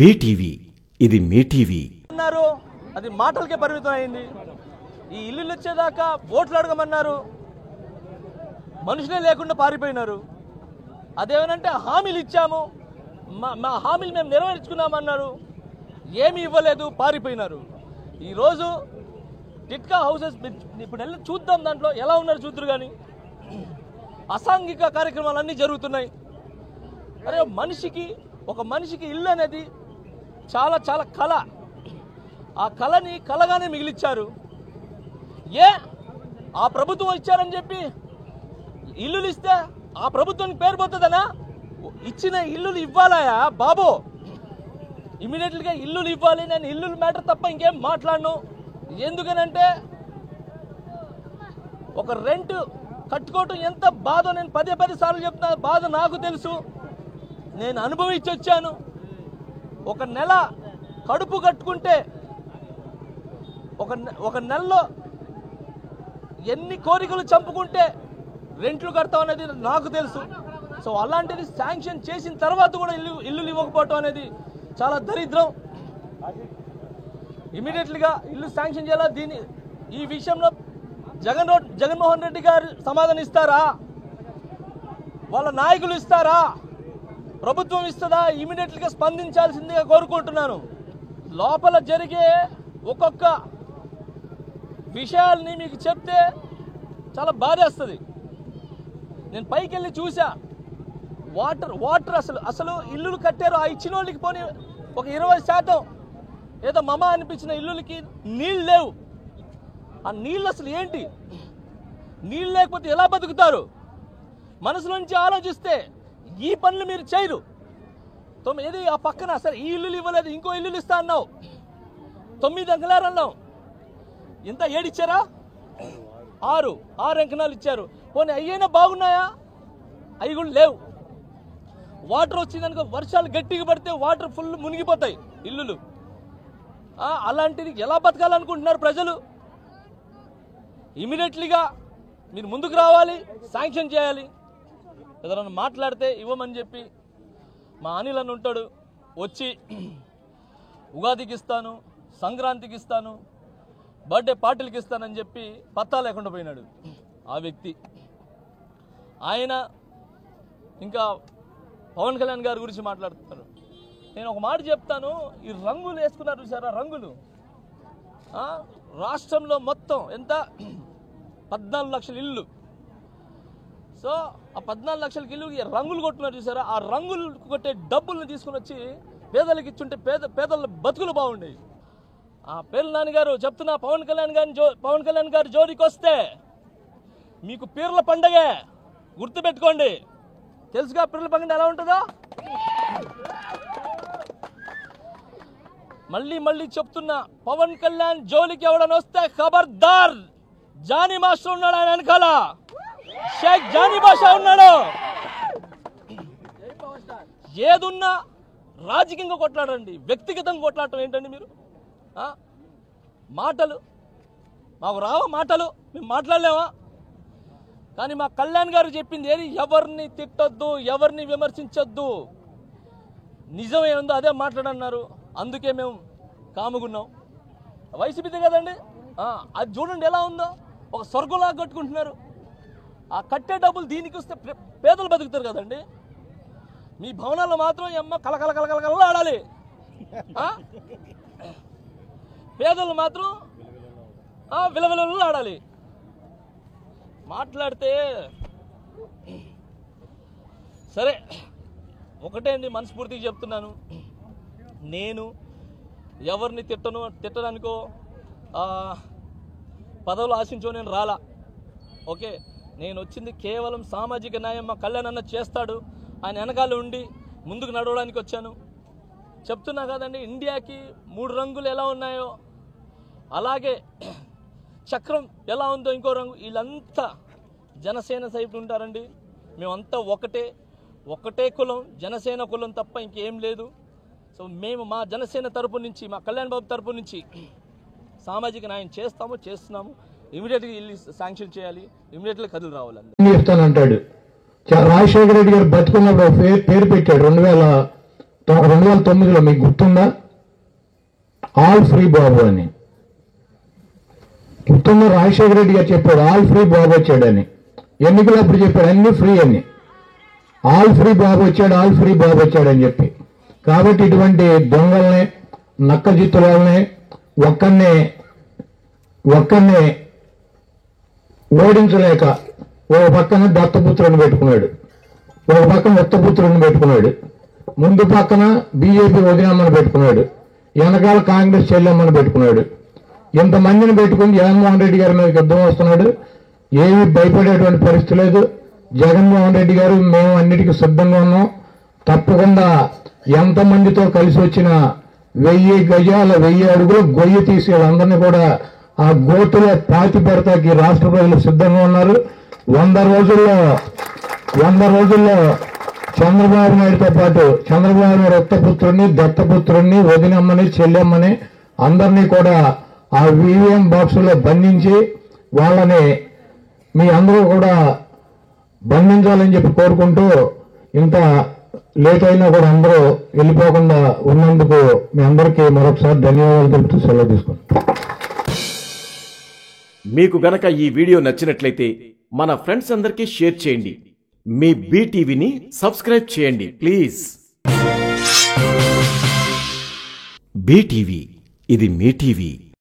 BTV, ఇది మీ TV అన్నారు. అది మాటలకే పరిమితం అయింది. ఈ ఇల్లు వచ్చేదాకా ఓట్లు అడగమన్నారు, మనుషులే లేకుండా పారిపోయినారు. అదేమనంటే హామీలు ఇచ్చాము, మా హామీలు మేము నెరవేర్చుకున్నామన్నారు, ఏమీ ఇవ్వలేదు, పారిపోయినారు. ఈరోజు టిట్కా హౌసెస్ ఇప్పుడు వెళ్ళి చూద్దాం, దాంట్లో ఎలా ఉన్నారు చూద్దరు. కానీ అసాంఘిక కార్యక్రమాలన్నీ జరుగుతున్నాయి. అరే ఒక మనిషికి ఇల్లు అనేది చాలా చాలా కళ. ఆ కళని కళగానే మిగిలిచ్చారు. ఆ ప్రభుత్వం ఇచ్చారని చెప్పి ఇల్లులు ఇస్తే ఆ ప్రభుత్వానికి పేరు పోతుందనా? ఇచ్చిన ఇల్లులు ఇవ్వాలయా బాబు, ఇమీడియట్గా ఇల్లులు ఇవ్వాలి. నేను ఇల్లుల మ్యాటర్ తప్ప ఇంకేం మాట్లాడను. ఎందుకనంటే ఒక రెంట్ కట్టుకోవటం ఎంత బాధో నేను పదే సార్లు చెప్తున్నా. బాధ నాకు తెలుసు, నేను అనుభవించి వచ్చాను. ఒక నెల కడుపు కట్టుకుంటే ఒక నెలలో ఎన్ని కోరికలు చంపుకుంటే రెంట్లు కడతాం అనేది నాకు తెలుసు. సో అలాంటిది శాంక్షన్ చేసిన తర్వాత కూడా ఇల్లులు ఇవ్వకపోవటం అనేది చాలా దరిద్రం. ఇమీడియట్లీగా ఇల్లు శాంక్షన్ చేయాలా. ఈ విషయంలో జగన్మోహన్ రెడ్డి గారు సమాధానం ఇస్తారా? వాళ్ళ నాయకులు ఇస్తారా? ప్రభుత్వం ఇస్తుందా? ఇమీడియట్లీగా స్పందించాల్సిందిగా కోరుకుంటున్నాను. లోపల జరిగే ఒక్కొక్క విషయాల్ని మీకు చెప్తే చాలా బాధేస్తుంది. నేను పైకి వెళ్ళి చూసా, వాటర్ అసలు ఇల్లులు కట్టారు. ఆ ఇచ్చిన వాళ్ళకి పోనీ ఒక 20% ఏదో మమ అనిపించిన ఇల్లులకి నీళ్ళు లేవు. ఆ నీళ్ళు అసలు ఏంటి? నీళ్ళు లేకపోతే ఎలా బతుకుతారు? మనసులోంచి ఆలోచిస్తే ఈ పనులు మీరు చేయరు. ఏది ఆ పక్కన సరే ఈ ఇల్లులు ఇవ్వలేదు, ఇంకో ఇల్లులు ఇస్తా అన్నావు, 9 అంకణాలు అన్నావు. ఇంత ఏడిచ్చారా? 6 అంకణాలు ఇచ్చారు. పోనీ అయ్యైనా బాగున్నాయా? అవి కూడా లేవు. వాటర్ వచ్చిందనుకో, వర్షాలు గట్టిగా పడితే వాటర్ ఫుల్ మునిగిపోతాయి ఇల్లులు. అలాంటిది ఎలా బతకాలనుకుంటున్నారు ప్రజలు? ఇమీడియట్లీగా మీరు ముందుకు రావాలి, శాంక్షన్ చేయాలి. ఏదైనా మాట్లాడితే ఇవ్వమని చెప్పి మా అనిల్ అని ఉంటాడు, వచ్చి ఉగాదికి ఇస్తాను, సంక్రాంతికి ఇస్తాను, బర్త్డే పార్టీలకి ఇస్తానని చెప్పి పత్తా లేకుండా పోయినాడు ఆ వ్యక్తి. ఆయన ఇంకా పవన్ కళ్యాణ్ గారి గురించి మాట్లాడుతున్నారు. నేను ఒక మాట చెప్తాను, ఈ రంగులు వేసుకున్నారు చూసారా, రంగులు రాష్ట్రంలో మొత్తం ఎంత 14 లక్షల ఇల్లు. సో ఆ 14 లక్షల ఇల్లు రంగులు కొట్టున్నారు చూసారా. ఆ రంగులు కొట్టే డబ్బులను తీసుకుని వచ్చి పేదలకు ఇచ్చుంటే పేదల బతుకులు బాగుండేవి. ఆ పేర్ల నాన్నగారు చెప్తున్నా, పవన్ కళ్యాణ్ గారు జోలికి వస్తే మీకు పీర్ల పండగే గుర్తుపెట్టుకోండి. తెలుసుగా పీర్ల పండుగ ఎలా ఉంటుందో? మళ్ళీ చెప్తున్నా, పవన్ కళ్యాణ్ జోలికి ఎవడని వస్తే ఖబర్దార్. జానీ మాస్టర్ ఉన్నాడు ఆయన వెనకాల, షేక్ జానీ బాషా ఉన్నాడు. ఏదున్నా రాజకీయంగా కొట్లాడండి, వ్యక్తిగతంగా కొట్లాడటం ఏంటండి మీరు? మాటలు మాకు రావా? మాటలు మేము మాట్లాడలేమా? కానీ మా కళ్యాణ్ గారు చెప్పింది ఏది? ఎవరిని తిట్టొద్దు, ఎవరిని విమర్శించొద్దు, నిజం ఏముందో అదే మాట్లాడన్నారు. అందుకే మేము కాముగున్నాం. వైసీపీదే కదండి, అది చూడండి ఎలా ఉందో, ఒక స్వర్గంలాగా కట్టుకుంటున్నారు. ఆ కట్టే డబ్బులు దీనికి వస్తే పేదలు బతుకుతారు కదండి. మీ భవనాల్లో మాత్రం అమ్మ కలకల ఆడాలి, పేదలు మాత్రం విలవిలలు ఆడాలి. మాట్లాడితే సరే ఒకటే అండి, మనస్ఫూర్తిగా చెప్తున్నాను, నేను ఎవరిని తిట్టడానికో పదవులు ఆశించో నేను రాలా. ఓకే, నేను వచ్చింది కేవలం సామాజిక న్యాయం మా కళ్యాణ్ అన్న చేస్తాడు, ఆయన వెనకాల ఉండి ముందుకు నడవడానికి వచ్చాను. చెప్తున్నా కదండి, ఇండియాకి 3 రంగులు ఎలా ఉన్నాయో అలాగే చక్రం ఎలా ఉందో ఇంకో రంగు. వీళ్ళంతా జనసేన సైపు ఉంటారండి. మేమంతా ఒకటే కులం, జనసేన కులం తప్ప ఇంకేం లేదు. సో మేము మా జనసేన తరపు నుంచి, మా కళ్యాణ్ బాబు తరపు నుంచి సామాజిక న్యాయం చేస్తున్నాము. ఇమీడియట్గా ఇల్లు శాంక్షన్ చేయాలి, ఇమీడియట్గా కదులు రావాలండి చెప్తానంటాడు. రాజశేఖర రెడ్డి గారు బతుకున్నప్పుడు పేరు పెట్టాడు 2009లో మీకు గుర్తుందా? ఆల్ ఫ్రీ బాబు అని గుర్తుందా? రాజశేఖర రెడ్డి గారు చెప్పాడు ఆల్ ఫ్రీ బాబు వచ్చాడని. ఎన్నికలు అప్పుడు చెప్పాడు అన్ని ఫ్రీ అని. ఆల్ ఫ్రీ బాబు వచ్చాడు, ఆల్ ఫ్రీ బాబు వచ్చాడని చెప్పి. కాబట్టి ఇటువంటి దొంగల్ని, నక్కజిత్తులని ఒక్కరినే ఓడించలేక ఒక పక్కన దత్తపుత్రుని పెట్టుకున్నాడు, ఒక పక్కన ఉత్తపుత్రుని పెట్టుకున్నాడు, ముందు పక్కన బీజేపీ వదినమ్మని పెట్టుకున్నాడు, వెనకాల కాంగ్రెస్ చెల్లెమ్మని పెట్టుకున్నాడు. ఇంతమందిని పెట్టుకుని జగన్మోహన్ రెడ్డి గారి మీద యుద్ధం వస్తున్నాడు. ఏమీ భయపడేటువంటి పరిస్థితి లేదు. జగన్మోహన్ రెడ్డి గారు మేము అన్నిటికీ సిద్ధంగా ఉన్నాం. తప్పకుండా ఎంతమందితో కలిసి వచ్చిన 1000 గజాల 1000 అడుగులు గొయ్యి తీసి వాళ్ళందరినీ కూడా ఆ గోతులో పాతి పెడతాకి రాష్ట్ర ప్రజలు సిద్ధంగా ఉన్నారు. 100 రోజుల్లో చంద్రబాబు నాయుడుతో పాటు చంద్రబాబు నాయుడు ఉత్తపుత్రుడిని, దత్తపుత్రుడిని, వదినమ్మని, చెల్లెమ్మని అందరినీ కూడా ఆ ఈవీఎం బాక్సుల్లో బంధించి వాళ్ళని మీ అందరూ కూడా బంధించాలని చెప్పి కోరుకుంటూ, ఇంత లేట్ అయినా కూడా అందరూ వెళ్ళిపోకుండా ఉన్నందుకు మీ అందరికీ మరొకసారి ధన్యవాదాలు తెలుపుతూ సెలవు తీసుకుంటాం. మీకు గనక ఈ వీడియో నచ్చినట్లయితే మన ఫ్రెండ్స్ అందరికీ షేర్ చేయండి. మీ బీటీవీని సబ్స్క్రైబ్ చేయండి ప్లీజ్. బీటీవీ, ఇది మీ టీవీ.